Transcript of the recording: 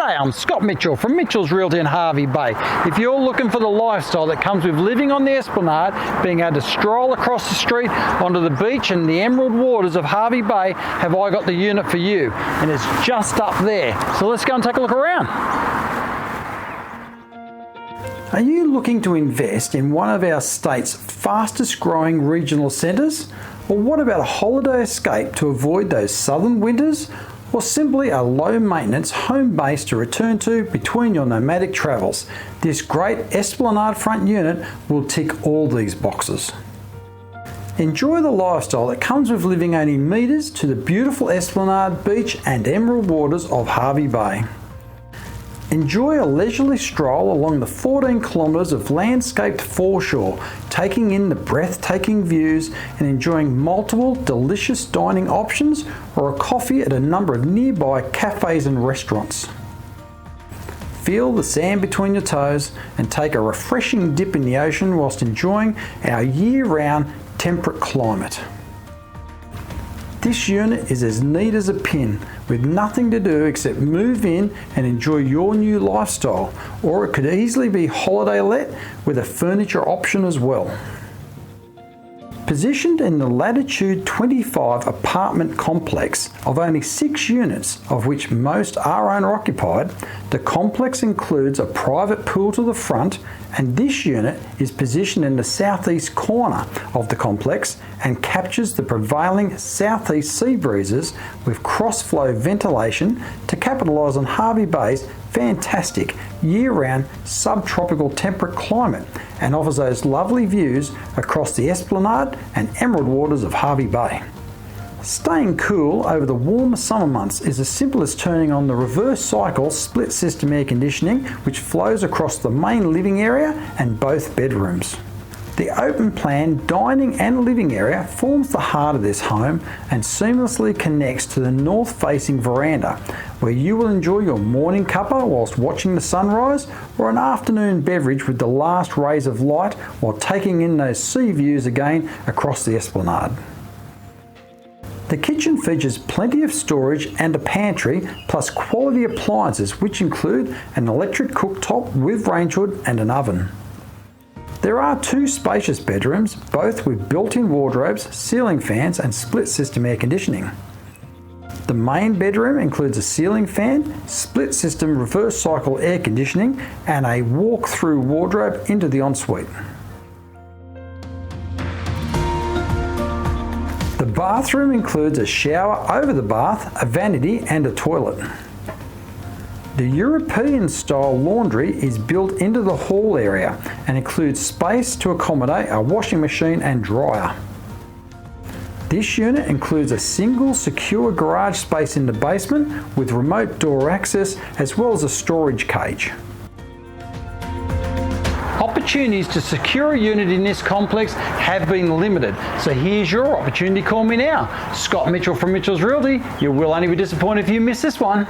G'day, I'm Scott Mitchell from Mitchell's Realty in Hervey Bay. If you're looking for the lifestyle that comes with living on the Esplanade, being able to stroll across the street onto the beach and the emerald waters of Hervey Bay, have I got the unit for you. And it's just up there. So let's go and take a look around. Are you looking to invest in one of our state's fastest growing regional centres? Or what about a holiday escape to avoid those southern winters? Or simply a low maintenance home base to return to between your nomadic travels? This great Esplanade front unit will tick all these boxes. Enjoy the lifestyle that comes with living only metres to the beautiful Esplanade beach and emerald waters of Hervey Bay. Enjoy a leisurely stroll along the 14 kilometres of landscaped foreshore, taking in the breathtaking views and enjoying multiple delicious dining options or a coffee at a number of nearby cafes and restaurants. Feel the sand between your toes and take a refreshing dip in the ocean whilst enjoying our year-round temperate climate. This unit is as neat as a pin, with nothing to do except move in and enjoy your new lifestyle, or it could easily be holiday let with a furniture option as well. Positioned in the Latitude 25 apartment complex of only 6 units, of which most are owner occupied, the complex includes a private pool to the front, and this unit is positioned in the southeast corner of the complex and captures the prevailing southeast sea breezes with cross-flow ventilation to capitalise on Hervey Bay's fantastic year-round subtropical temperate climate, and offers those lovely views across the Esplanade and emerald waters of Hervey Bay. Staying cool over the warmer summer months is as simple as turning on the reverse cycle split system air conditioning, which flows across the main living area and both bedrooms. The open plan dining and living area forms the heart of this home and seamlessly connects to the north-facing veranda, where you will enjoy your morning cuppa whilst watching the sunrise, or an afternoon beverage with the last rays of light while taking in those sea views again across the Esplanade. The kitchen features plenty of storage and a pantry, plus quality appliances which include an electric cooktop with range hood and an oven. There are 2 spacious bedrooms, both with built-in wardrobes, ceiling fans and split system air conditioning. The main bedroom includes a ceiling fan, split system reverse cycle air conditioning and a walk-through wardrobe into the ensuite. The bathroom includes a shower over the bath, a vanity and a toilet. The European-style laundry is built into the hall area and includes space to accommodate a washing machine and dryer. This unit includes a single secure garage space in the basement with remote door access, as well as a storage cage. Opportunities to secure a unit in this complex have been limited, so here's your opportunity. Call me now. Scott Mitchell from Mitchell's Realty. You will only be disappointed if you miss this one.